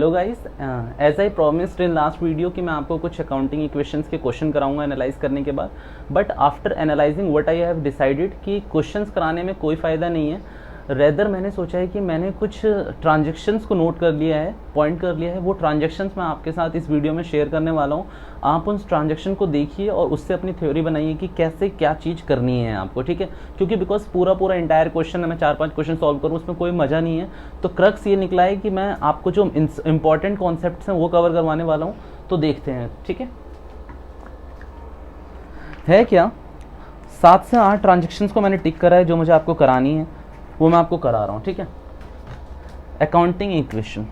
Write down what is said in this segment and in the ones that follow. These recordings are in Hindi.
Hello guys, as I promised in last video कि मैं आपको कुछ अकाउंटिंग इक्वेशंस के क्वेश्चन कराऊंगा एनालाइज करने के बाद। But after analysing what I have decided कि क्वेश्चंस कराने में कोई फ़ायदा नहीं है। रेदर मैंने सोचा है कि मैंने कुछ ट्रांजेक्शन्स को नोट कर लिया है, पॉइंट कर लिया है। वो ट्रांजेक्शन्स मैं आपके साथ इस वीडियो में शेयर करने वाला हूँ। आप उन ट्रांजेक्शन को देखिए और उससे अपनी थ्योरी बनाइए कि कैसे क्या चीज़ करनी है आपको, ठीक है। क्योंकि बिकॉज पूरा इंटायर क्वेश्चन है, मैं 4-5 क्वेश्चन सॉल्व करूँ उसमें कोई मज़ा नहीं है। तो क्रक्स ये निकला है कि मैं आपको जो इंपॉर्टेंट कॉन्सेप्ट्स हैं वो कवर करवाने वाला हूँ। तो देखते हैं, ठीक है क्या। 7 से 8 ट्रांजेक्शन्स को मैंने टिक करा है जो मुझे आपको करानी है, वो मैं आपको करा रहा हूँ, ठीक है। अकाउंटिंग इक्वेशन,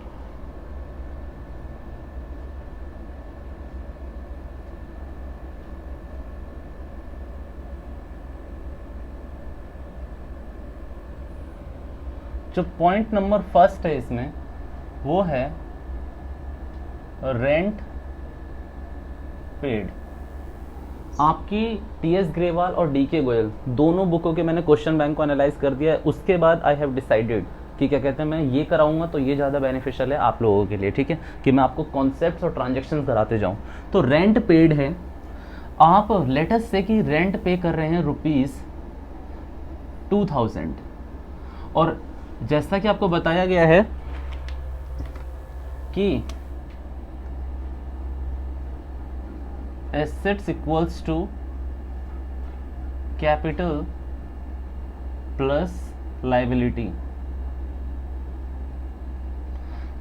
जो पॉइंट नंबर फर्स्ट है इसमें वो है रेंट पेड। आपकी टी.एस. ग्रेवाल और डी.के. गोयल दोनों बुकों के मैंने क्वेश्चन बैंक को एनालाइज कर दिया है। उसके बाद आई हैव डिसाइडेड कि क्या कहते हैं, मैं ये कराऊंगा तो ये ज़्यादा बेनिफिशियल है आप लोगों के लिए, ठीक है, कि मैं आपको कॉन्सेप्ट्स और ट्रांजेक्शन कराते जाऊँ। तो रेंट पेड है, आप लेटस से कि रेंट पे कर रहे हैं ₹2000, और जैसा कि आपको बताया गया है कि assets equals to capital plus liability.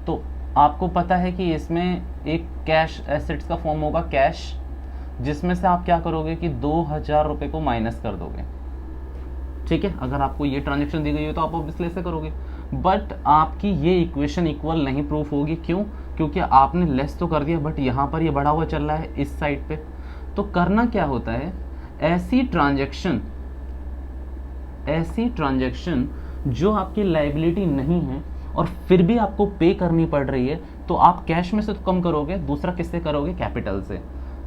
तो आपको पता है कि इसमें एक कैश एसेट्स का फॉर्म होगा कैश, जिसमें से आप क्या करोगे कि 2000 रुपये को माइनस कर दोगे, ठीक है। अगर आपको ये ट्रांजेक्शन दी गई हो तो आप ऑब्वियसली ऐसे करोगे। बट आपकी ये इक्वेशन इक्वल नहीं प्रूफ होगी, क्यों? क्योंकि आपने लेस तो कर दिया बट यहाँ पर ये बढ़ा हुआ चल रहा है इस साइड पे। तो करना क्या होता है, ऐसी ट्रांजेक्शन जो आपकी लायबिलिटी नहीं है और फिर भी आपको पे करनी पड़ रही है, तो आप कैश में से तो कम करोगे, दूसरा किससे करोगे? कैपिटल से।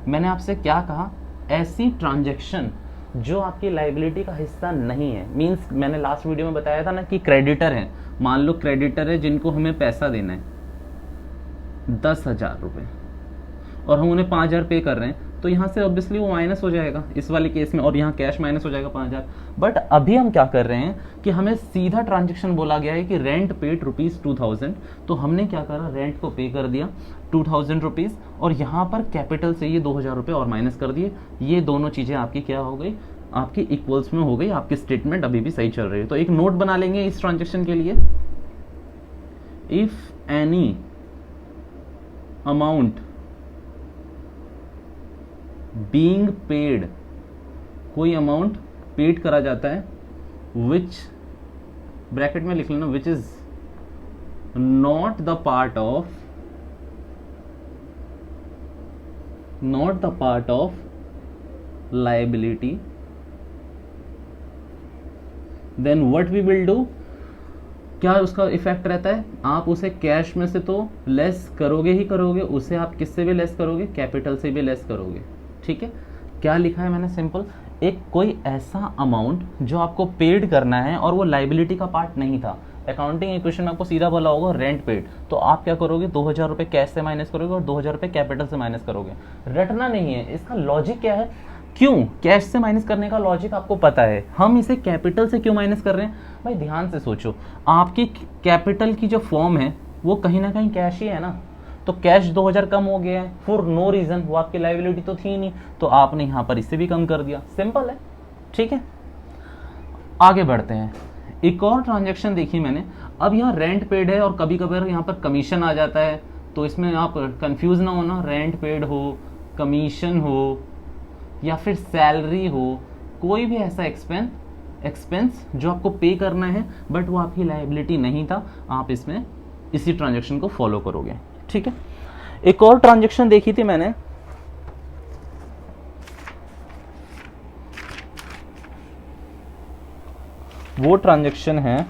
मैंने आपसे क्या कहा, ऐसी ट्रांजेक्शन जो आपकी लायबिलिटी का हिस्सा नहीं है। मींस मैंने लास्ट वीडियो में बताया था ना कि क्रेडिटर है, मान लो क्रेडिटर है जिनको हमें पैसा देना है 10,000 रुपये और हम उन्हें 5,000 पे कर रहे हैं, तो यहाँ से ऑब्वियसली वो माइनस हो जाएगा इस वाले केस में, और यहाँ कैश माइनस हो जाएगा 5,000। बट अभी हम क्या कर रहे हैं कि हमें सीधा ट्रांजेक्शन बोला गया है कि रेंट पेड ₹2000, तो हमने क्या करा, रेंट को पे कर दिया 2000 रुपीज़, और यहाँ पर कैपिटल से ये 2000 रुपये और माइनस कर दिए। ये दोनों चीज़ें आपकी क्या हो गई, आपकी इक्वल्स में हो गई। आपकी स्टेटमेंट अभी भी सही चल रही है। तो एक नोट बना लेंगे इस ट्रांजेक्शन के लिए, if any amount being paid, कोई अमाउंट पेड करा जाता है, विच ब्रैकेट में लिख लेना, which is not the part of liability, then what we will do, क्या उसका इफेक्ट रहता है, आप उसे कैश में से तो लेस करोगे ही करोगे, उसे आप किससे भी लेस करोगे, कैपिटल से भी लेस करोगे, ठीक है। क्या लिखा है मैंने, सिंपल, एक कोई ऐसा अमाउंट जो आपको पेड करना है और वो लायबिलिटी का पार्ट नहीं था। अकाउंटिंग इक्वेशन में आपको सीधा बोला होगा रेंट पेड, तो आप क्या करोगे, 2000 रुपये कैश से माइनस करोगे और 2000 रुपये कैपिटल से माइनस करोगे। रटना नहीं है, इसका लॉजिक क्या है, क्यों कैश से माइनस करने का लॉजिक आपको पता है, हम इसे कैपिटल से क्यों माइनस कर रहे हैं। भाई ध्यान से सोचो, आपकी कैपिटल की जो फॉर्म है वो कहीं ना कहीं कैश ही है ना, तो कैश 2000 कम हो गया है फॉर नो रीजन, वो आपकी लायबिलिटी तो थी नहीं, तो आपने यहाँ पर इससे भी कम कर दिया, सिंपल है, ठीक है। आगे बढ़ते हैं, एक और ट्रांजेक्शन देखी मैंने। अब यहाँ रेंट पेड है और कभी कभार यहाँ पर कमीशन आ जाता है, तो इसमें आप कंफ्यूज ना होना, रेंट पेड हो, कमीशन हो या फिर सैलरी हो, कोई भी ऐसा एक्सपेंस जो आपको पे करना है बट वो आपकी लायबिलिटी नहीं था, आप इसमें इसी ट्रांजेक्शन को फॉलो करोगे, ठीक है। एक और ट्रांजेक्शन देखी थी मैंने, वो ट्रांजेक्शन है,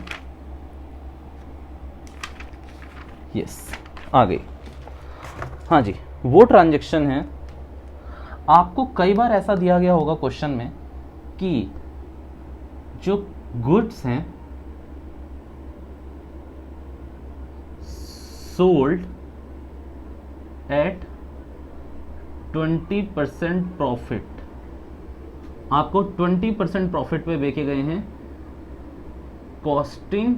यस आ गई, हाँ जी, वो ट्रांजेक्शन है, आपको कई बार ऐसा दिया गया होगा क्वेश्चन में कि जो गुड्स हैं सोल्ड एट 20% प्रॉफिट, आपको 20% प्रॉफिट पे बेचे गए हैं, कॉस्टिंग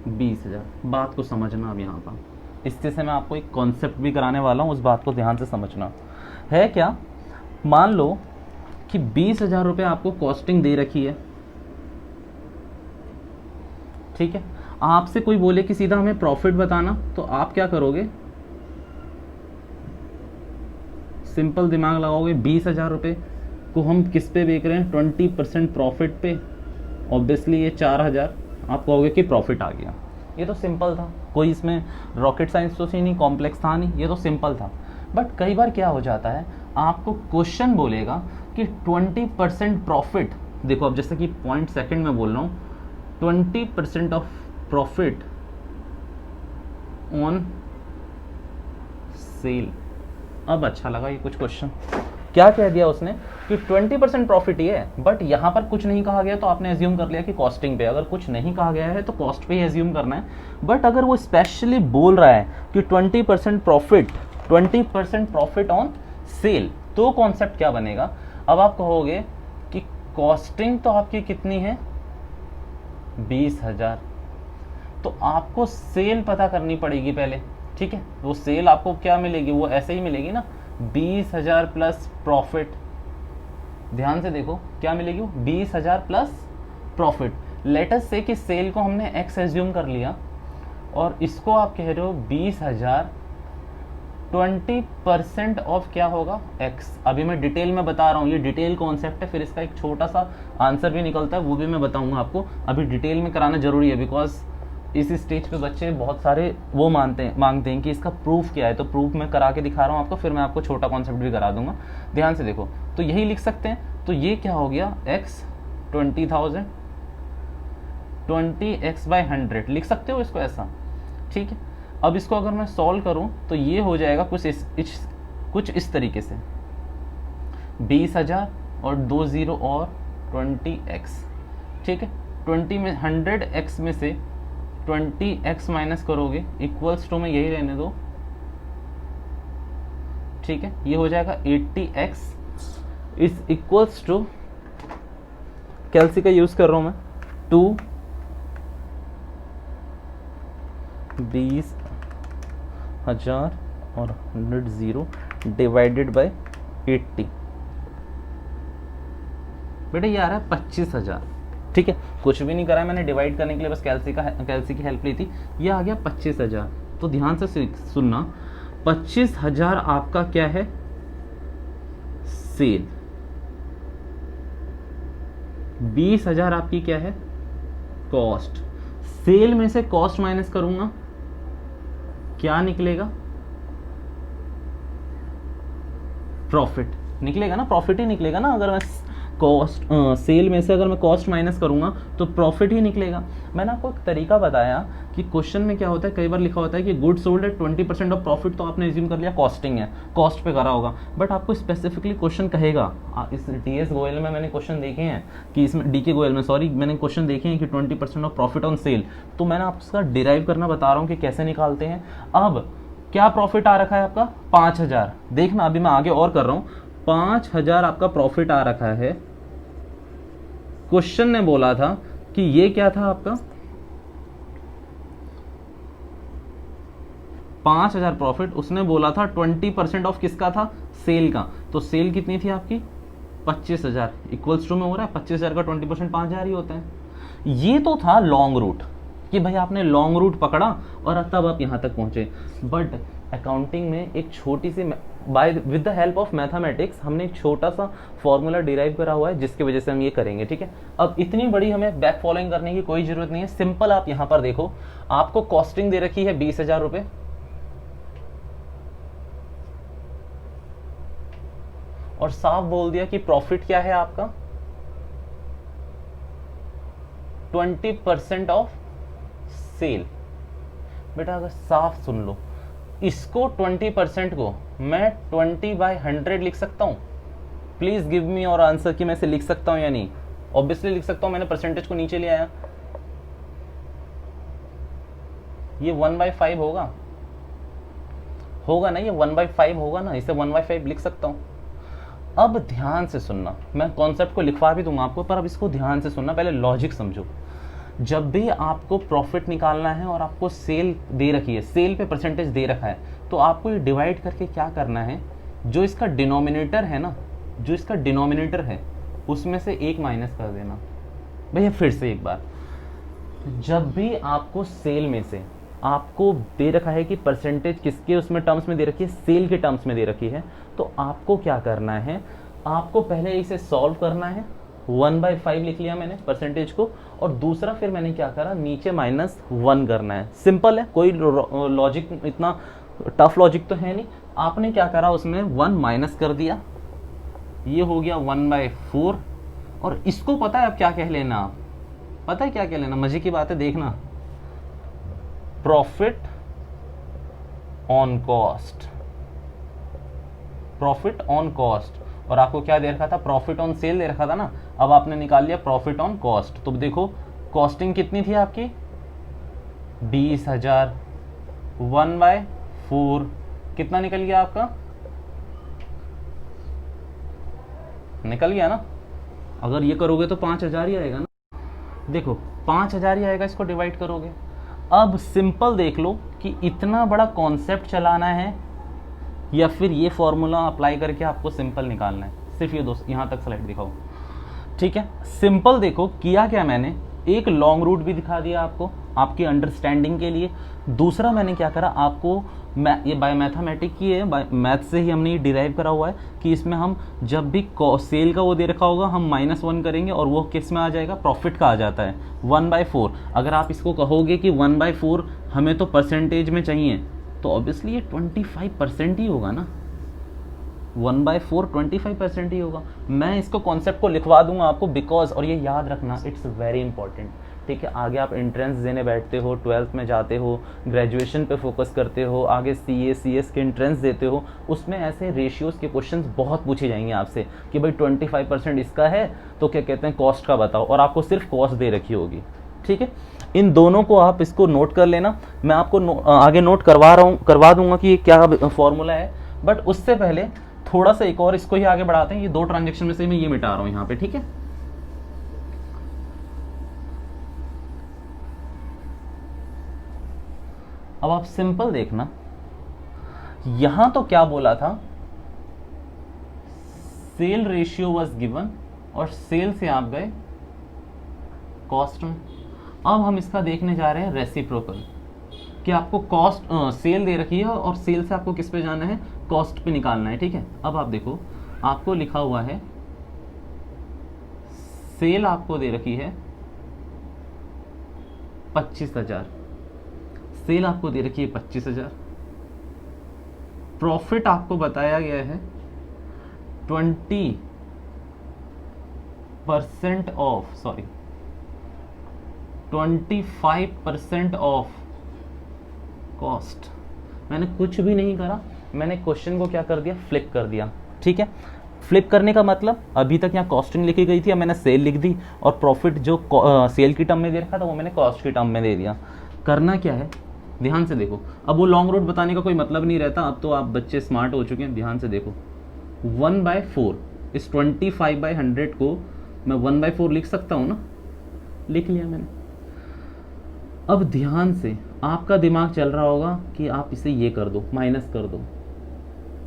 ₹20,000। बात को समझना अब यहाँ पर, इससे से मैं आपको एक कॉन्सेप्ट भी कराने वाला हूँ, उस बात को ध्यान से समझना है। क्या, मान लो कि 20,000 रुपये आपको कॉस्टिंग दे रखी है, ठीक है। आपसे कोई बोले कि सीधा हमें प्रॉफिट बताना, तो आप क्या करोगे, सिंपल दिमाग लगाओगे, 20,000 रुपये को हम किस पे बेच रहे हैं, 20% प्रॉफिट पे, ऑब्वियसली ये 4,000, आप कहोगे कि प्रॉफिट आ गया। ये तो सिंपल था, कोई इसमें रॉकेट साइंस तो नहीं, कॉम्प्लेक्स था नहीं, ये तो सिंपल था। बट कई बार क्या हो जाता है, आपको क्वेश्चन बोलेगा कि 20% प्रॉफिट, देखो अब जैसे कि पॉइंट सेकंड में बोल रहा हूँ, 20% ऑफ प्रॉफिट ऑन सेल। अब अच्छा लगा ये कुछ क्वेश्चन, क्या कह दिया उसने कि 20% प्रॉफिट ही है, बट यहाँ पर कुछ नहीं कहा गया तो आपने एज्यूम कर लिया कि कॉस्टिंग पे, अगर कुछ नहीं कहा गया है तो कॉस्ट पे ही एज्यूम करना है। बट अगर वो स्पेशली बोल रहा है कि 20% प्रॉफिट ऑन सेल, तो कॉन्सेप्ट क्या बनेगा, अब आप कहोगे कि कॉस्टिंग तो आपकी कितनी है, 20,000, तो आपको सेल पता करनी पड़ेगी पहले, ठीक है। वो सेल आपको क्या मिलेगी, वो ऐसे ही मिलेगी ना, 20,000 प्लस प्रॉफिट। ध्यान से देखो क्या मिलेगी, वो 20,000 प्लस प्रॉफिट। लेटस से कि सेल को हमने एक्स एज्यूम कर लिया और इसको आप कह रहे हो 20,000, 20% ऑफ क्या होगा, एक्स। अभी मैं डिटेल में बता रहा हूँ, ये डिटेल कॉन्सेप्ट है, फिर इसका एक छोटा सा आंसर भी निकलता है, वो भी मैं बताऊंगा आपको। अभी डिटेल में कराना जरूरी है, बिकॉज इस स्टेज पे बच्चे बहुत सारे वो मांगते हैं कि इसका प्रूफ क्या है, तो प्रूफ मैं करा के दिखा रहा हूँ आपको, फिर मैं आपको छोटा कॉन्सेप्ट भी करा दूंगा। ध्यान से देखो, तो यही लिख सकते हैं, तो ये क्या हो गया, x 20,000, 20x/100 लिख सकते हो इसको ऐसा, ठीक है। अब इसको अगर मैं सॉल्व करूं तो ये हो जाएगा कुछ इस तरीके से, 20,000 और 2 0 और 20x, ठीक है। 20 में 100x में से 20x माइनस करोगे, इक्वल्स टू में यही रहने दो, ठीक है। ये हो जाएगा 80x इज इक्वल्स टू, कैलसी का यूज कर रहा हूं मैं, 2 20,000 और 100 0 डिवाइडेड बाय 80, बेटा ये आ रहा है 25,000, ठीक है। कुछ भी नहीं करा है मैंने डिवाइड करने के लिए, बस कैलसी की हेल्प ली थी, ये आ गया 25,000। तो ध्यान से सुनना, 25,000 आपका क्या है, सेल, 20,000 आपकी क्या है, कॉस्ट। सेल में से कॉस्ट माइनस करूंगा, क्या निकलेगा, प्रॉफिट निकलेगा ना, प्रॉफिट ही निकलेगा ना। अगर मैं कॉस्ट सेल में से अगर मैं कॉस्ट माइनस करूंगा तो प्रॉफिट ही निकलेगा। मैंने आपको एक तरीका बताया कि क्वेश्चन में क्या होता है, कई बार लिखा होता है कि good sold at 20% of profit, तो आपने एज्यूम कर लिया कॉस्टिंग है, कॉस्ट पे करा होगा। बट आपको स्पेसिफिकली क्वेश्चन कहेगा, इस DS गोयल में मैंने क्वेश्चन देखे हैं कि इसमें, DK गोयल में सॉरी, मैंने क्वेश्चन देखे हैं कि 20% ऑफ प्रॉफिट ऑन सेल, तो मैंने आपको उसका डिराइव करना बता रहा हूँ कि कैसे निकालते हैं। अब क्या प्रॉफिट आ रखा है आपका, 5,000, देखना अभी मैं आगे और कर रहा हूँ, 5,000 आपका प्रॉफिट आ रखा है। क्वेश्चन ने बोला था कि ये क्या था आपका, 5,000 प्रॉफिट, उसने बोला था 20% ऑफ किसका था, सेल का। तो सेल कितनी थी आपकी, 25,000, इक्वल्स टू में हो रहा है 25,000 का 20% 5,000 ही होता है। ये तो था लॉन्ग रूट, कि भाई आपने लॉन्ग रूट पकड़ा और तब आप यहां तक पहुंचे। बट अकाउंटिंग में एक छोटी सी, with the help of mathematics, हमने एक छोटा सा फॉर्मूला डिराइव करा हुआ है, जिसकी वजह से हम ये करेंगे, ठीक है। अब इतनी बड़ी हमें बैक फॉलोइंग करने की कोई जरूरत नहीं है, सिंपल आप यहां पर देखो, आपको कॉस्टिंग दे रखी है 20,000 रुपए, और साफ बोल दिया कि प्रॉफिट क्या है आपका, 20% ऑफ सेल। बेटा अगर साफ सुन लो, इसको 20% को मैं 20/100 लिख सकता हूं, प्लीज गिव मी और आंसर कि मैं इसे लिख सकता हूं या नहीं। ऑब्वियसली लिख सकता हूं, मैंने परसेंटेज को नीचे ले आया, ये 1/5 होगा ना, ये 1/5 होगा ना, इसे 1/5 लिख सकता हूँ। अब ध्यान से सुनना, मैं कॉन्सेप्ट को लिखवा भी दूंगा आपको, पर अब इसको ध्यान से सुनना, पहले लॉजिक समझो। जब भी आपको प्रॉफिट निकालना है और आपको सेल दे रखी है, सेल पे परसेंटेज दे रखा है, तो आपको ये डिवाइड करके क्या करना है, जो इसका डिनोमिनेटर है ना, जो इसका डिनोमिनेटर है उसमें से 1 माइनस कर देना। भैया फिर से एक बार, जब भी आपको सेल में से आपको दे रखा है कि परसेंटेज किसके उसमें टर्म्स में दे रखी है, सेल के टर्म्स में दे रखी है, तो आपको क्या करना है, आपको पहले इसे सॉल्व करना है। 1/5 लिख लिया मैंने परसेंटेज को, और दूसरा फिर मैंने क्या करा, नीचे -1 करना है। सिंपल है, कोई लॉजिक इतना टफ लॉजिक तो है नहीं। आपने क्या करा, उसमें 1 माइनस कर दिया, ये हो गया 1/4। और इसको पता है अब क्या कह लेना, आप पता है क्या कह लेना, मजे की बात है, देखना, profit on cost, profit on cost. और आपको क्या दे रखा था, प्रॉफिट ऑन सेल दे रखा था ना, अब आपने निकाल लिया प्रॉफिट ऑन कॉस्ट। तो देखो कॉस्टिंग कितनी थी आपकी, 20,000, 1/4 कितना निकल गया आपका, निकल गया ना। अगर ये करोगे तो 5,000 ही आएगा ना, देखो 5,000 ही आएगा, इसको डिवाइड करोगे। अब सिंपल देख लो कि इतना बड़ा कॉन्सेप्ट चलाना है या फिर ये फॉर्मूला अप्लाई करके आपको सिंपल निकालना है। सिर्फ ये दोस्त यहाँ तक स्लाइड दिखाओ, ठीक है। सिंपल देखो किया क्या मैंने, एक लॉन्ग रूट भी दिखा दिया आपको आपकी अंडरस्टैंडिंग के लिए। दूसरा मैंने क्या करा, आपको ये बाय मैथमेटिक की है, बाय मैथ से ही हमने ये डिराइव करा हुआ है कि इसमें हम जब भी सेल का वो दे रखा होगा हम -1 करेंगे, और वो किस में आ जाएगा, प्रॉफिट का आ जाता है 1/4। अगर आप इसको कहोगे कि 1/4 हमें तो परसेंटेज में चाहिए, तो ऑब्वियसली ये 25% ही होगा ना, 1/4 25% ही होगा। मैं इसको कॉन्सेप्ट को लिखवा दूंगा आपको, बिकॉज, और ये याद रखना, इट्स वेरी इंपॉर्टेंट, ठीक है। आगे आप एंट्रेंस देने बैठते हो, 12th में जाते हो, ग्रेजुएशन पे फोकस करते हो, आगे CA CS के एंट्रेंस देते हो, उसमें ऐसे रेशियोज के क्वेश्चंस बहुत पूछे जाएंगे आपसे कि भाई 25% इसका है तो क्या कहते हैं कॉस्ट का बताओ, और आपको सिर्फ कॉस्ट दे रखी होगी, ठीक है। इन दोनों को आप इसको नोट कर लेना, मैं आपको आगे नोट करवा दूंगा कि ये क्या फॉर्मूला है। बट उससे पहले थोड़ा सा एक और इसको ही आगे बढ़ाते हैं, ये 2 ट्रांजेक्शन में से मैं ये मिटा रहा हूं यहाँ पे, ठीक है। अब आप सिंपल देखना, यहां तो क्या बोला था, सेल रेशियो वाज गिवन, और सेल से आप गए कॉस्ट में। अब हम इसका देखने जा रहे हैं रेसिप्रोकल, कि आपको कॉस्ट सेल दे रखी है और सेल से आपको किस पे जाना है, कॉस्ट पे निकालना है, ठीक है। अब आप देखो, आपको लिखा हुआ है सेल आपको दे रखी है 25,000, सेल आपको दे रखी है 25,000, प्रॉफिट आपको बताया गया है 20% ऑफ, सॉरी 25% ऑफ कॉस्ट। मैंने कुछ भी नहीं करा, मैंने क्वेश्चन को क्या कर दिया, फ्लिप कर दिया, ठीक है। फ्लिप करने का मतलब, अभी तक यहाँ कॉस्टिंग लिखी गई थी, अब मैंने सेल लिख दी, और प्रॉफिट जो सेल की टर्म में दे रखा था वो मैंने कॉस्ट की टर्म में दे दिया। करना क्या है, ध्यान से देखो, अब वो लॉन्ग रूट बताने का कोई मतलब नहीं रहता, अब तो आप बच्चे स्मार्ट हो चुके हैं। ध्यान से देखो, 1/4 इस 25/100 को मैं 1/4 लिख सकता हूँ ना, लिख लिया मैंने। अब ध्यान से आपका दिमाग चल रहा होगा कि आप इसे ये कर दो, माइनस कर दो,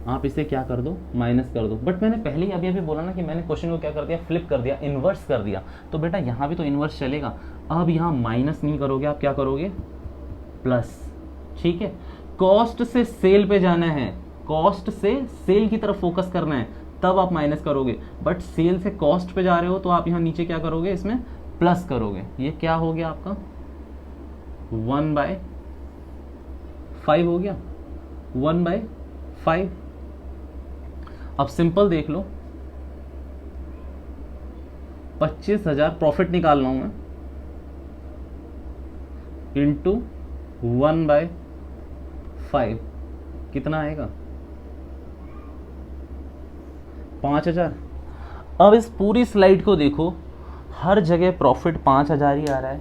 आप इसे क्या कर दो, माइनस कर दो। बट मैंने पहले ही अभी बोला ना कि मैंने क्वेश्चन को क्या कर दिया, फ्लिप कर दिया, इन्वर्स कर दिया। तो बेटा यहाँ भी तो इन्वर्स चलेगा। अब यहाँ माइनस नहीं करोगे, आप क्या करोगे, प्लस, ठीक है। कॉस्ट से सेल पे जाना है, कॉस्ट से सेल की तरफ फोकस करना है, तब आप माइनस करोगे। बट सेल से कॉस्ट पे जा रहे हो तो आप यहाँ नीचे क्या करोगे, इसमें प्लस करोगे। ये क्या हो गया आपका, 1/5 हो गया, 1/5। अब सिंपल देख लो, 25,000 प्रॉफिट निकाल रहा हूं मैं, इंटू 1/5 कितना आएगा, 5,000। अब इस पूरी स्लाइड को देखो, हर जगह प्रॉफिट 5,000 ही आ रहा है।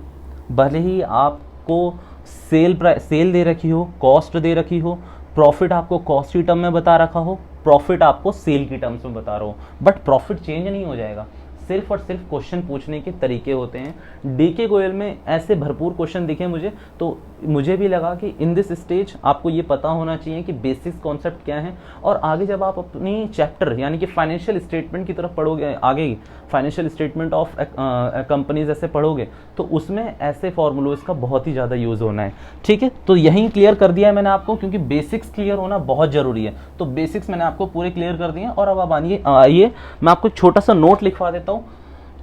भले ही आपको सेल दे रखी हो, कॉस्ट दे रखी हो, प्रॉफिट आपको कॉस्ट की टर्म में बता रखा हो, प्रॉफिट आपको सेल की टर्म्स में बता रहा हो, बट प्रॉफिट चेंज नहीं हो जाएगा। सिर्फ और सिर्फ क्वेश्चन पूछने के तरीके होते हैं। डीके गोयल में ऐसे भरपूर क्वेश्चन दिखे मुझे, तो मुझे भी लगा कि इन दिस स्टेज आपको ये पता होना चाहिए कि बेसिक कॉन्सेप्ट क्या है, और आगे जब आप अपनी चैप्टर यानी कि फाइनेंशियल स्टेटमेंट की तरफ पढ़ोगे, आगे फाइनेंशियल स्टेटमेंट ऑफ कंपनीज ऐसे पढ़ोगे, तो उसमें ऐसे फॉर्मूलोज का बहुत ही ज़्यादा यूज़ होना है। ठीक है, तो यहीं क्लियर कर दिया है मैंने आपको, क्योंकि बेसिक्स क्लियर होना बहुत ज़रूरी है। तो बेसिक्स मैंने आपको पूरे क्लियर कर दिए हैं, और अब आइए मैं आपको एक छोटा सा नोट लिखवा देता हूँ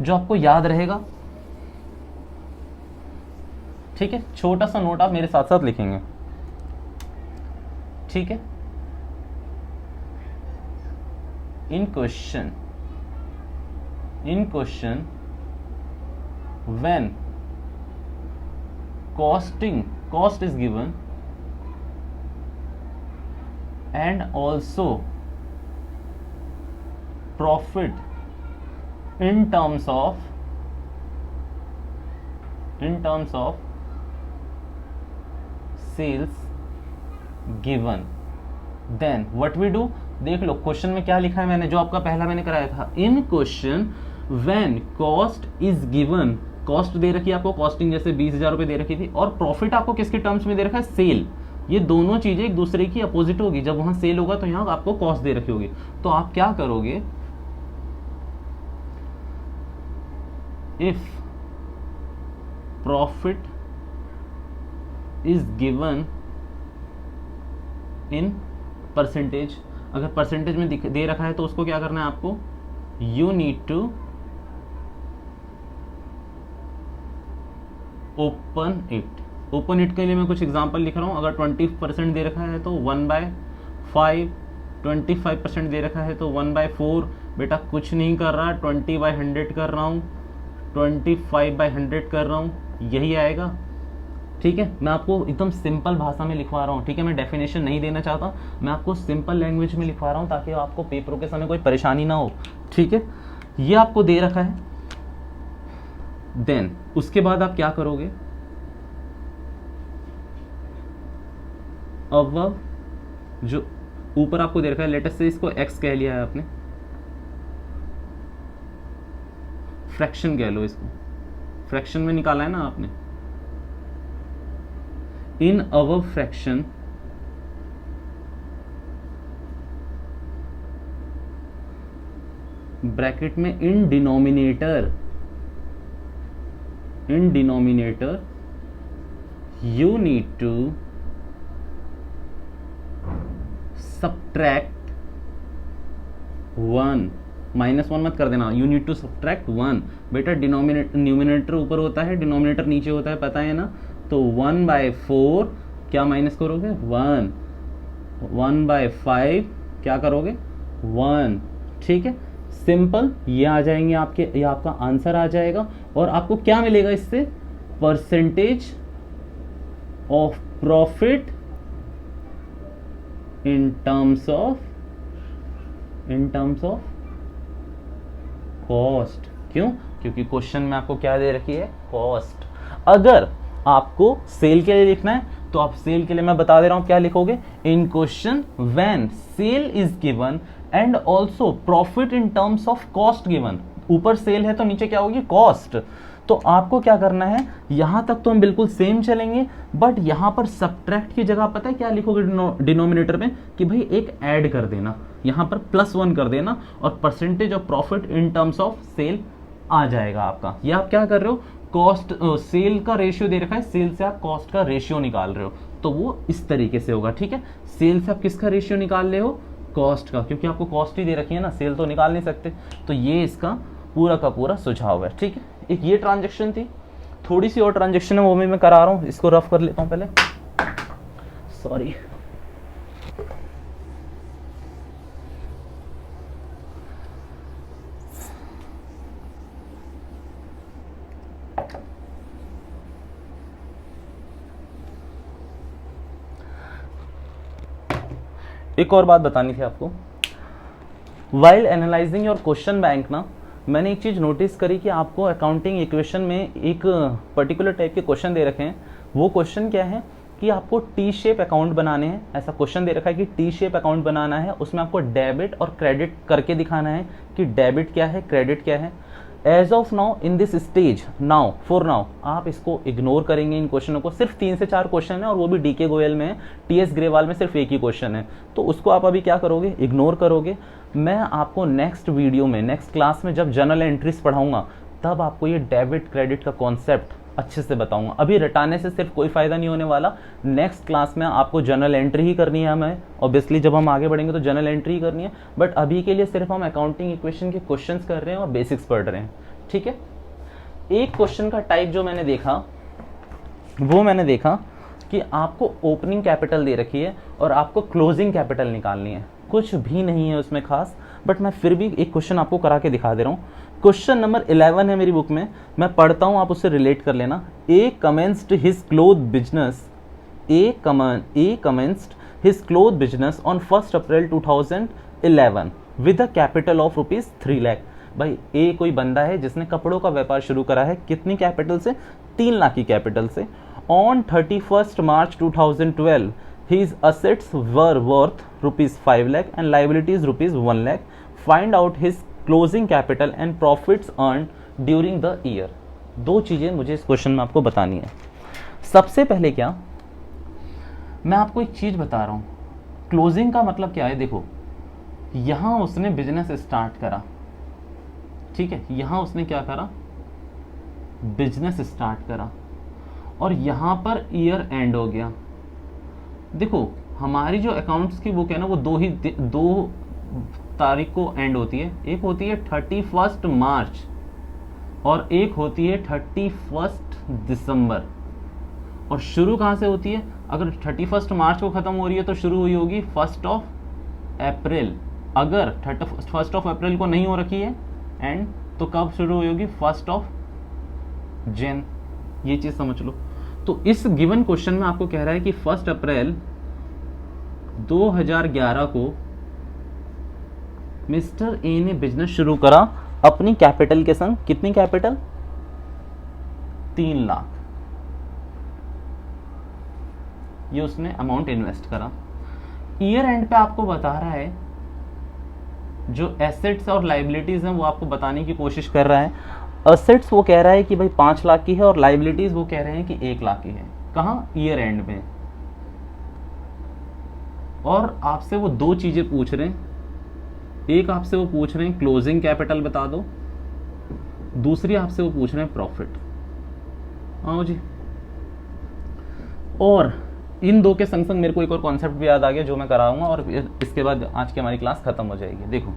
जो आपको याद रहेगा। ठीक है, छोटा सा नोट आप मेरे साथ साथ लिखेंगे। ठीक है, इन question when cost is given and also profit in terms of sales given, then what we do, देख लो क्वेश्चन में क्या लिखा है मैंने, जो आपका पहला मैंने कराया था। In question when cost is given, cost दे रखी है आपको, कॉस्टिंग जैसे 20,000 रुपए दे रखी थी, और प्रॉफिट आपको किसके टर्म्स में दे रखा है, सेल। ये दोनों चीजें एक दूसरे की अपोजिट होगी। जब वहां सेल होगा तो यहाँ आपको कॉस्ट दे रखी होगी। तो आप क्या करोगे, if profit is given in percentage, अगर परसेंटेज में दे रखा है तो उसको क्या करना है आपको, you need to open it. Open it के लिए मैं कुछ एग्जांपल लिख रहा हूं। अगर 20% दे रखा है तो 1/5, 25% दे रखा है तो 1/4। बेटा कुछ नहीं कर रहा, 20/100 कर रहा हूं, 25/100 कर रहा हूं, यही आएगा। ठीक है, मैं आपको एकदम सिंपल भाषा में लिखवा रहा हूँ। ठीक है, मैं डेफिनेशन नहीं देना चाहता, मैं आपको सिंपल लैंग्वेज में लिखवा रहा हूँ ताकि आपको पेपरों के समय कोई परेशानी ना हो। ठीक है, ये आपको दे रखा है। देन उसके बाद आप क्या करोगे, अब जो ऊपर आपको दे रखा है, लेटेस्ट से इसको एक्स कह लिया है आपने, फ्रैक्शन कह लो इसको, फ्रैक्शन में निकाला है ना आपने। इन अवर फ्रैक्शन ब्रैकेट में in denominator you need to subtract 1, -1 मत कर देना, यू नीड टू सब्ट्रैक्ट 1। बेटा न्यूमिनेटर ऊपर होता है, डिनोमिनेटर नीचे होता है, पता है ना। तो 1/4 क्या माइनस करोगे, 1, 1/5 क्या करोगे, 1। ठीक है, सिंपल, ये आ जाएंगे आपके, ये आपका आंसर आ जाएगा। और आपको क्या मिलेगा इससे, percentage of profit in terms of cost. क्यों, क्योंकि क्वेश्चन में आपको क्या दे रखी है, कॉस्ट। अगर आपको सेल के लिए लिखना है तो आप सेल के लिए मैं बता दे रहा हूं क्या लिखोगे, in question when sale is given and also profit in terms of cost given. ऊपर सेल है तो नीचे क्या होगी, कॉस्ट। तो आपको क्या करना है, यहां तक तो हम बिल्कुल सेम चलेंगे, बट यहां पर सब्ट्रैक्ट की जगह पता है क्या लिखोगे डिनोमिनेटर में, कि भाई एक ऐड कर देना, यहां पर +1 कर देना, और percentage of profit in terms of sale आ जाएगा आपका। ये आप क्या कर रहे हो, कॉस्ट सेल का रेशियो दे रखा है, सेल से आप कॉस्ट का रेशियो निकाल रहे हो, तो वो इस तरीके से होगा। ठीक है, सेल से आप किसका रेशियो निकाल रहे हो, कॉस्ट का, क्योंकि आपको कॉस्ट ही दे रखी है ना, सेल तो निकाल नहीं सकते। तो ये इसका पूरा का पूरा सुझाव है। ठीक है, एक ये ट्रांजेक्शन थी, थोड़ी सी और ट्रांजेक्शन है वो भी मैं करा रहा हूँ, इसको रफ कर लेता हूँ पहले, सॉरी। एक और बात बतानी थी आपको, while analysing your question bank ना, मैंने एक चीज़ नोटिस करी कि आपको अकाउंटिंग इक्वेशन में एक पर्टिकुलर टाइप के क्वेश्चन दे रखे हैं, वो क्वेश्चन क्या है कि आपको टी शेप अकाउंट बनाने हैं, ऐसा क्वेश्चन दे रखा है कि टी शेप अकाउंट बनाना है, उसमें आपको डेबिट और क्रेडिट करके दिखाना है कि डेबिट क्या है क्रेडिट क्या है। As of now in this stage, now for now आप इसको इग्नोर करेंगे इन क्वेश्चनों को। सिर्फ 3 से 4 क्वेश्चन है और वो भी डीके गोयल में है, टीएस ग्रेवाल में सिर्फ एक ही क्वेश्चन है, तो उसको आप अभी क्या करोगे, इग्नोर करोगे। मैं आपको नेक्स्ट वीडियो में, नेक्स्ट क्लास में जब जर्नल एंट्रीज पढ़ाऊंगा तब आपको ये डेबिट क्रेडिट का कॉन्सेप्ट अच्छे से बताऊंगा। अभी रटाने से सिर्फ कोई फायदा नहीं होने वाला, नेक्स्ट क्लास में आपको जर्नल एंट्री ही करनी है हमें, ऑब्वियसली जब हम आगे बढ़ेंगे तो जर्नल एंट्री ही करनी है, बट अभी के लिए सिर्फ हम अकाउंटिंग इक्वेशन के क्वेश्चंस कर रहे हैं और बेसिक्स पढ़ रहे हैं, ठीक है। एक क्वेश्चन का टाइप जो मैंने देखा वो मैंने देखा कि आपको ओपनिंग कैपिटल दे रखी है और आपको क्लोजिंग कैपिटल निकालनी है, कुछ भी नहीं है उसमें खास, बट मैं फिर भी एक क्वेश्चन आपको करा के दिखा दे रहा हूँ। क्वेश्चन नंबर 11 है मेरी बुक में, मैं पढ़ता हूँ, आप उससे रिलेट कर लेना। A commenced his cloth business, A commenced his cloth business on 1 April 2011 with a capital of ₹3 lakh. भाई ए कोई बंदा है जिसने कपड़ों का व्यापार शुरू करा है, कितनी कैपिटल से, 3 लाख की कैपिटल से। On 31 March 2012 his assets were worth ₹5 lakh and liabilities ₹1 lakh. Find out his closing capital and profits earned during the year. 2 चीजें मुझे इस क्वेश्चन में आपको बतानी है। सबसे पहले क्या, मैं आपको एक चीज बता रहा हूं, क्लोजिंग का मतलब क्या है। देखो यहां उसने बिजनेस स्टार्ट करा, ठीक है, यहां उसने क्या करा, बिजनेस स्टार्ट करा, और यहां पर ईयर एंड हो गया। देखो हमारी जो अकाउंट्स की बुक है ना वो 2 तारीख को एंड होती है, एक होती है 31 मार्च और एक होती है 31 दिसंबर। और शुरू कहाँ से होती है, अगर 31 मार्च को ख़त्म हो रही है तो शुरू हुई होगी 1 अप्रैल, अगर 1 अप्रैल को नहीं हो रखी है एंड, तो कब शुरू हुई होगी, 1 जैन। ये चीज़ समझ लो। तो इस गिवन क्वेश्चन में आपको कह रहा है कि 1 अप्रैल 2011 को मिस्टर ए ने बिजनेस शुरू करा अपनी कैपिटल के संग। कितनी कैपिटल, 3 लाख, ये उसने अमाउंट इन्वेस्ट करा। ईयर एंड पे आपको बता रहा है, जो एसेट्स और लाइबिलिटीज हैं वो आपको बताने की कोशिश कर रहा है। असेट्स वो कह रहा है कि भाई 5 लाख की है और लाइबिलिटीज वो कह रहे हैं कि 1 लाख की है। कहाँ, ईयर एंड में। और आपसे वो 2 चीजें पूछ रहे हैं, एक आपसे वो पूछ रहे हैं क्लोजिंग कैपिटल बता दो, दूसरी आपसे वो पूछ रहे हैं प्रॉफिट। आओ जी। और इन 2 के संग संग मेरे को एक और कॉन्सेप्ट भी याद आ गया जो मैं कराऊंगा, और इसके बाद आज की हमारी क्लास खत्म हो जाएगी। देखो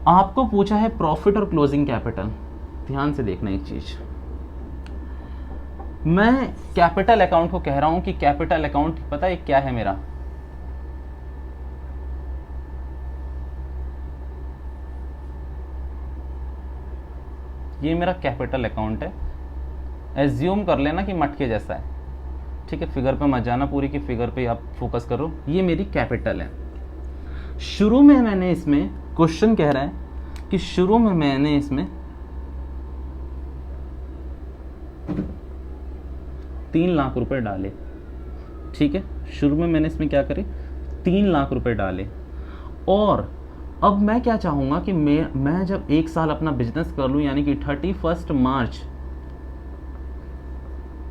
आपको पूछा है प्रॉफिट और क्लोजिंग कैपिटल, ध्यान से देखना एक चीज। मैं कैपिटल अकाउंट को कह रहा हूं कि कैपिटल अकाउंट पता है क्या है मेरा, ये मेरा कैपिटल अकाउंट है। एज्यूम कर लेना कि मटके जैसा है, ठीक है, फिगर पे मत जाना, पूरी की फिगर पे आप फोकस करो। ये मेरी कैपिटल है। शुरू में मैंने इसमें, क्वेश्चन कह रहा है कि शुरू में मैंने इसमें 3 लाख रुपए डाले, ठीक है, शुरू में मैंने इसमें क्या करे, 3 लाख रुपए डाले। और अब मैं क्या चाहूंगा कि मैं जब 1 साल अपना बिजनेस कर लूं, यानी कि 31 मार्च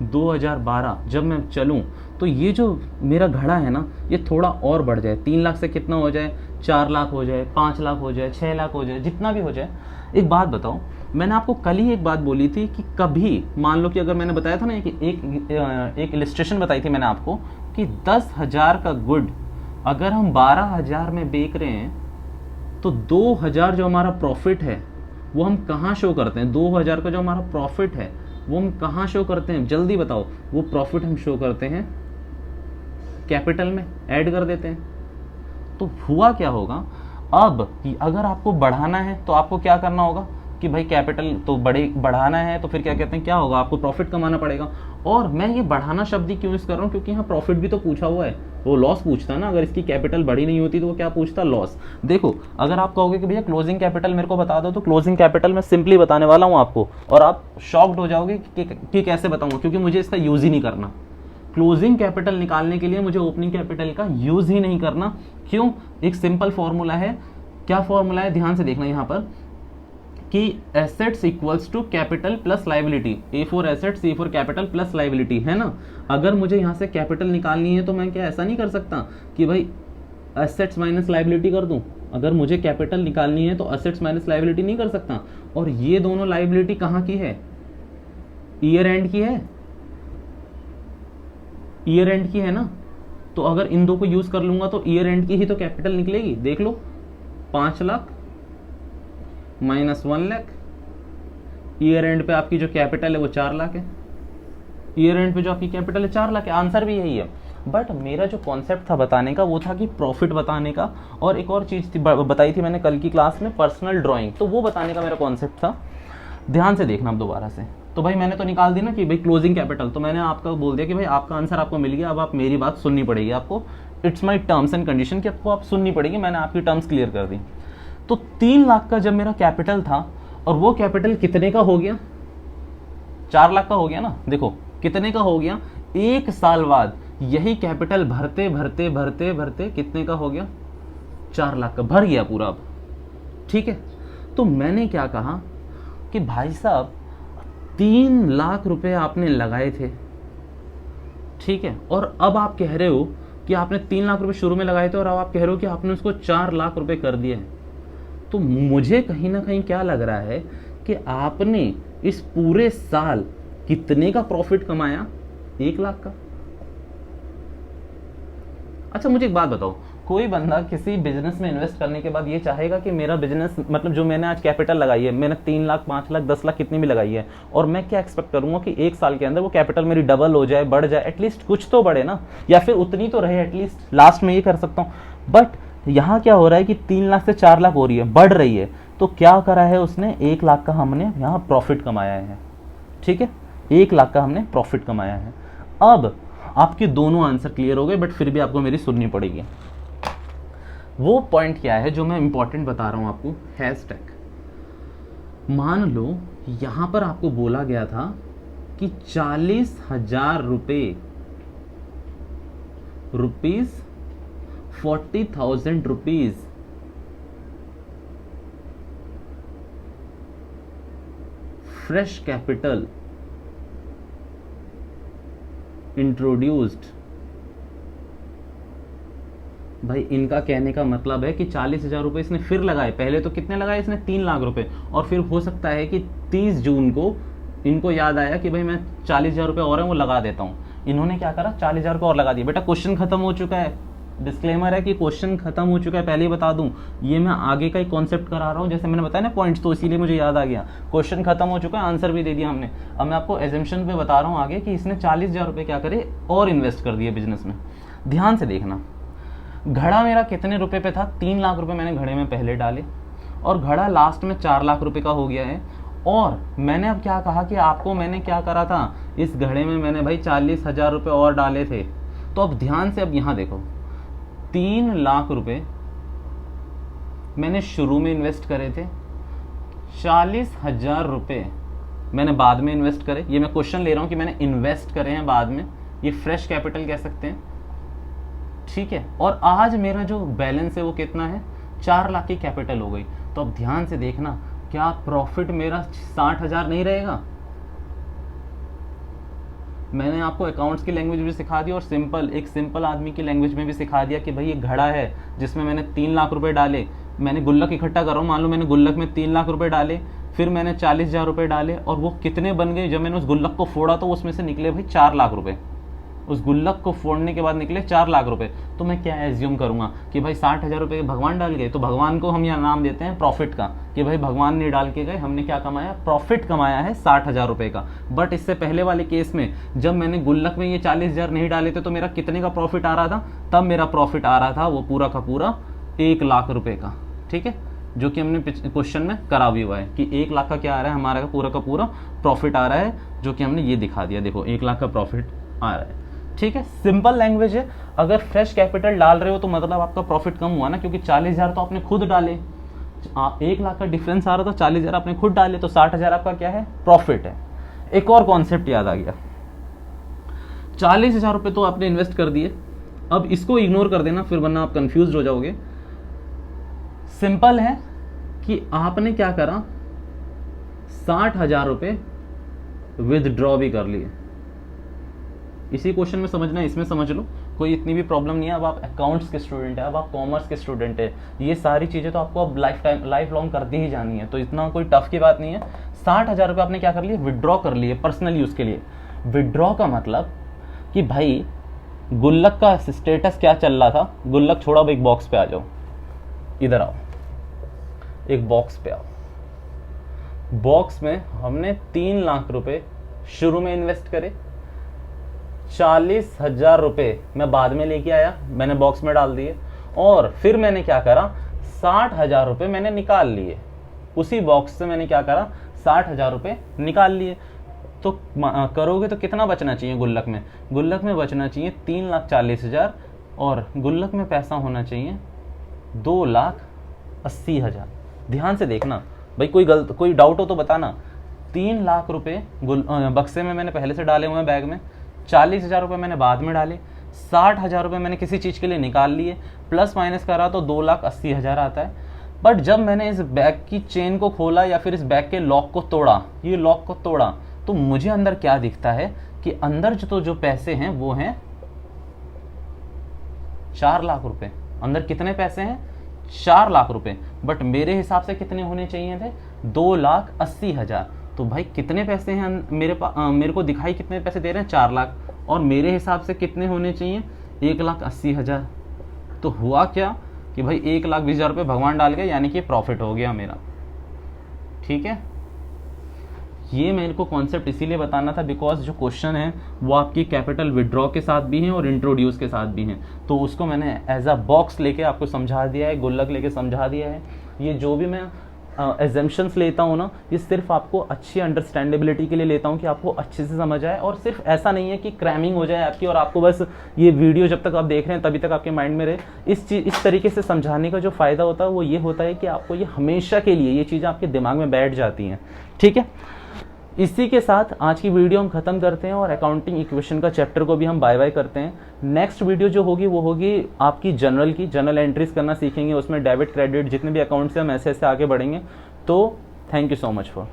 2012 जब मैं चलूं, तो ये जो मेरा घड़ा है ना ये थोड़ा और बढ़ जाए, 3 लाख से कितना हो जाए, 4 लाख हो जाए, 5 लाख हो जाए, 6 लाख हो जाए, जितना भी हो जाए। एक बात बताओ, मैंने आपको कल ही एक बात बोली थी कि कभी मान लो कि अगर मैंने बताया था ना कि एक इलस्ट्रेशन बताई थी मैंने आपको कि 10,000 का गुड अगर हम 12,000 में बेच रहे हैं तो 2,000 जो हमारा प्रॉफिट है वो हम कहाँ शो करते हैं, 2,000 का जो हमारा प्रॉफिट है वो हम कहाँ शो करते हैं, जल्दी बताओ। वो प्रॉफिट हम शो करते हैं कैपिटल में, ऐड कर देते हैं। तो हुआ क्या होगा, अब अगर आपको बढ़ाना है तो आपको क्या करना होगा, कि भाई कैपिटल तो बढ़ाना है, तो फिर क्या कहते हैं, क्या होगा, आपको प्रॉफिट कमाना पड़ेगा। और मैं ये बढ़ाना शब्द ही क्यों यूज कर रहा हूँ, क्योंकि यहाँ प्रॉफिट भी तो पूछा हुआ है, वो लॉस पूछता ना, अगर इसकी कैपिटल बड़ी नहीं होती तो वो क्या पूछता, लॉस। देखो अगर आप कहोगे कि भैया क्लोजिंग कैपिटल मेरे को बता दो, तो क्लोजिंग कैपिटल मैं सिंपली बताने वाला हूँ आपको, और आप शॉक्ड हो जाओगे कि कैसे बताऊंगा, क्योंकि मुझे इसका यूज ही नहीं करना। क्लोजिंग कैपिटल निकालने के लिए मुझे ओपनिंग कैपिटल का यूज ही नहीं करना। क्यों? एक सिंपल फॉर्मूला है। क्या फॉर्मूला है, ध्यान से देखना यहाँ पर, कि assets equals to capital plus liability, A for assets, C for capital plus liability, है ना। अगर मुझे यहाँ से कैपिटल निकालनी है तो मैं क्या ऐसा नहीं कर सकता कि भाई एसेट्स माइनस लाइबिलिटी कर दूं। अगर मुझे कैपिटल निकालनी है तो एसेट्स माइनस लाइबिलिटी नहीं कर सकता। और ये दोनों लाइबिलिटी कहाँ की है, ईयर एंड की है, ईयर एंड की है ना। तो अगर इन दो को यूज कर लूंगा तो ईयर एंड की ही तो कैपिटल निकलेगी। देख लो 5 lakh minus 1 lakh, year and पे आपकी जो कैपिटल है वो 4 लाख है, ईयर एंड पे जो आपकी कैपिटल है 4 लाख है। आंसर भी यही है। बट मेरा जो कॉन्सेप्ट था बताने का वो था कि प्रॉफिट बताने का, और एक और चीज थी बताई थी मैंने कल की क्लास में, पर्सनल ड्राइंग, तो वो बताने का मेरा कॉन्सेप्ट था। ध्यान से देखना अब दोबारा से। तो भाई मैंने तो निकाल दी ना कि भाई क्लोजिंग कैपिटल, तो मैंने आपको बोल दिया कि भाई आपका आंसर आपको मिल गया, अब आप मेरी बात सुननी पड़ेगी आपको। It's my terms and condition कि आपको आप सुननी पड़ेगी, मैंने आपकी टर्म्स क्लियर कर दी। तो 3 लाख का जब मेरा कैपिटल था, और वो कैपिटल कितने का हो गया, 4 लाख का हो गया ना। देखो कितने का हो गया, 1 साल बाद यही कैपिटल भरते भरते भरते भरते कितने का हो गया, 4 लाख का भर गया पूरा अब। ठीक है, तो मैंने क्या कहा कि भाई साहब 3 लाख रुपए आपने लगाए थे, ठीक है, और अब आप कह रहे हो कि आपने 3 लाख रुपए शुरू में लगाए थे और अब आप कह रहे हो कि आपने उसको 4 लाख रुपए कर दिए। तो मुझे कहीं ना कहीं क्या लग रहा है कि आपने इस पूरे साल कितने का प्रॉफिट कमाया, 1 लाख का। अच्छा मुझे एक बात बताओ, कोई बंदा किसी बिजनेस में इन्वेस्ट करने के बाद ये चाहेगा कि मेरा बिजनेस, मतलब जो मैंने आज कैपिटल लगाई है, मैंने 3 लाख 5 लाख 10 लाख कितनी भी लगाई है, और मैं क्या एक्सपेक्ट करूंगा कि 1 साल के अंदर वो कैपिटल मेरी डबल हो जाए, बढ़ जाए, एटलीस्ट कुछ तो बढ़े ना, या फिर उतनी तो रहे एटलीस्ट, लास्ट में ये कर सकता हूँ। बट यहाँ क्या हो रहा है कि 3 लाख से 4 लाख हो रही है, बढ़ रही है। तो क्या करा है उसने, 1 लाख का हमने यहाँ प्रॉफिट कमाया है। ठीक है, 1 लाख का हमने प्रॉफिट कमाया है। अब आपके दोनों आंसर क्लियर हो गए, बट फिर भी आपको मेरी सुननी पड़ेगी। वो पॉइंट क्या है जो मैं इंपॉर्टेंट बता रहा हूं आपको, हैशटैग। मान लो यहां पर आपको बोला गया था कि 40,000 rupees 40,000 rupees fresh capital introduced. भाई इनका कहने का मतलब है कि 40,000 रुपए इसने फिर लगाए। पहले तो कितने लगाए इसने, 3 लाख रुपए, और फिर हो सकता है कि 30 जून को इनको याद आया कि भाई मैं 40,000 रुपए और है वो लगा देता हूँ। इन्होंने क्या करा, 40,000 रुपए और लगा दिया। बेटा क्वेश्चन खत्म हो चुका है, डिस्क्लेमर है कि क्वेश्चन खत्म हो चुका है, पहले ही बता दूं। ये मैं आगे का ही कॉन्सेप्ट करा रहा हूँ, जैसे मैंने बताया ना पॉइंट्स, तो इसीलिए मुझे याद आ गया। क्वेश्चन खत्म हो चुका है, आंसर भी दे दिया हमने। अब मैं आपको एजम्पशन पे बता रहा हूँ आगे कि इसने 40,000 रुपए क्या करे और इन्वेस्ट कर दिए बिजनेस में। ध्यान से देखना, घड़ा मेरा कितने रुपए पे था, 3 लाख रुपए मैंने घड़े में पहले डाले, और घड़ा लास्ट में 4 लाख रुपए का हो गया है। और मैंने अब क्या कहा कि आपको मैंने क्या करा था, इस घड़े में मैंने भाई 40,000 रुपए और डाले थे। तो अब ध्यान से अब यहाँ देखो, 3 लाख रुपए मैंने शुरू में इन्वेस्ट करे थे, 40,000 रुपए मैंने बाद में इन्वेस्ट करे। ये मैं क्वेश्चन ले रहा हूं कि मैंने इन्वेस्ट करे हैं बाद में, ये फ्रेश कैपिटल कह सकते हैं। ठीक है, और आज मेरा जो बैलेंस है वो कितना है, 4 लाख की कैपिटल हो गई। तो अब ध्यान से देखना, क्या प्रॉफिट मेरा 60,000 नहीं रहेगा। मैंने आपको अकाउंट्स की लैंग्वेज भी सिखा दी और एक सिंपल आदमी की लैंग्वेज में भी सिखा दिया कि भाई ये घड़ा है जिसमें मैंने 3 लाख रुपए डाले, मैंने गुल्लक इकट्ठा कर रहा हूँ, मान लो मैंने गुल्लक में 3 लाख रुपए डाले, फिर मैंने 40,000 रुपए डाले, और वो कितने बन गए, जब मैंने उस गुल्लक को फोड़ा तो उसमें से निकले भाई 4 लाख रुपए। उस गुल्लक को फोड़ने के बाद निकले 4 लाख रुपए। तो मैं क्या एज्यूम करूंगा कि भाई 60,000 रुपए भगवान डाल गए, तो भगवान को हम यहाँ नाम देते हैं प्रॉफिट का, कि भाई भगवान नहीं डाल के गए, हमने क्या कमाया, प्रॉफिट कमाया है 60,000 रुपए का। बट इससे पहले वाले केस में जब मैंने गुल्लक में ये 40,000 नहीं डाले थे तो मेरा कितने का प्रॉफिट आ रहा था, तब मेरा प्रॉफिट आ रहा था वो पूरा का पूरा 1 लाख रुपए का। ठीक है, जो कि हमने क्वेश्चन में करा भी हुआ है कि 1 लाख का क्या आ रहा है हमारा का पूरा प्रॉफिट आ रहा है, जो कि हमने ये दिखा दिया। देखो 1 लाख का प्रॉफिट आ रहा है, ठीक है। सिंपल लैंग्वेज है। अगर फ्रेश कैपिटल डाल रहे हो तो मतलब आपका प्रॉफिट कम हुआ ना, क्योंकि 40,000 तो आपने खुद डाले, 1 लाख का डिफरेंस आ रहा था, 40,000 आपने खुद डाले, तो 60,000 आपका क्या है, प्रॉफिट है। एक और कॉन्सेप्ट याद आ गया, 40,000 रुपये तो आपने इन्वेस्ट कर दिए, अब इसको इग्नोर कर देना, फिर वरना आप कंफ्यूज हो जाओगे। सिंपल है कि आपने क्या करा, 60,000 रुपये विदड्रॉ भी कर लिए। इसी क्वेश्चन में समझना है, इसमें समझ लो, कोई इतनी भी प्रॉब्लम नहीं है। अब आप अकाउंट्स के स्टूडेंट है, अब आप कॉमर्स के स्टूडेंट है, ये सारी चीज़ें तो आपको अब लाइफ लॉन्ग करती ही जानी है, तो इतना कोई टफ की बात नहीं है। 60,000 रुपये आपने क्या कर लिए, विदड्रॉ कर लिए पर्सनल यूज़ के लिए। विदड्रॉ का मतलब कि भाई गुल्लक का स्टेटस क्या चल रहा था, गुल्लक छोड़ा, अब एक बॉक्स पे आ जाओ, इधर आओ, एक बॉक्स पे आओ। बॉक्स में हमने 3 लाख रुपए शुरू में इन्वेस्ट करे, 40,000 रुपये मैं बाद में लेके आया, मैंने बॉक्स में डाल दिए, और फिर मैंने क्या करा, 60,000 रुपये मैंने निकाल लिए। उसी बॉक्स से मैंने क्या करा, 60,000 रुपये निकाल लिए। तो करोगे तो कितना बचना चाहिए गुल्लक में, गुल्लक में बचना चाहिए 3,40,000, और गुल्लक में पैसा होना चाहिए 2,80,000। ध्यान से देखना भाई, कोई डाउट हो तो बताना। 3 लाख रुपये बक्से में मैंने पहले से डाले हुए हैं बैग में, 40,000 रुपये मैंने बाद में डाले, 60,000 रुपये मैंने किसी चीज़ के लिए निकाल लिए, प्लस माइनस करा तो 2,80,000 आता है। बट जब मैंने इस बैग की चेन को खोला या फिर इस बैग के लॉक को तोड़ा, ये लॉक को तोड़ा, तो मुझे अंदर क्या दिखता है कि अंदर जो पैसे हैं वो हैं 4 लाख रुपए। अंदर कितने पैसे हैं, 4 लाख रुपए। बट मेरे हिसाब से कितने होने चाहिए थे, 2,80,000। तो भाई कितने पैसे हैं मेरे को दिखाई कितने पैसे दे रहे हैं, 4 लाख, और मेरे हिसाब से कितने होने चाहिए, 1,80,000। तो हुआ क्या कि भाई 1,20,000 रुपये भगवान डाल गए, यानी कि प्रॉफिट हो गया मेरा। ठीक है, ये मेरे को कॉन्सेप्ट इसीलिए बताना था बिकॉज जो क्वेश्चन है वो आपकी कैपिटल विड्रॉ के साथ भी हैं और इंट्रोड्यूस के साथ भी हैं, तो उसको मैंने एज अ बॉक्स लेके आपको समझा दिया है, गुल्लक लेके समझा दिया है। ये जो भी मैं एजम्पशंस लेता हूँ ना, ये सिर्फ आपको अच्छी अंडरस्टैंडेबिलिटी के लिए लेता हूँ कि आपको अच्छे से समझ आए, और सिर्फ ऐसा नहीं है कि क्रैमिंग हो जाए आपकी और आपको बस ये वीडियो जब तक आप देख रहे हैं तभी तक आपके माइंड में रहे। इस तरीके से समझाने का जो फ़ायदा होता है वो ये होता है कि आपको ये हमेशा के लिए ये चीज़ें आपके दिमाग में बैठ जाती हैं। ठीक है, इसी के साथ आज की वीडियो हम खत्म करते हैं और अकाउंटिंग इक्वेशन का चैप्टर को भी हम बाय बाय करते हैं। नेक्स्ट वीडियो जो होगी वो होगी आपकी जनरल एंट्रीज करना सीखेंगे, उसमें डेबिट क्रेडिट जितने भी अकाउंट्स हैं हम ऐसे ऐसे आगे बढ़ेंगे। तो thank you so much for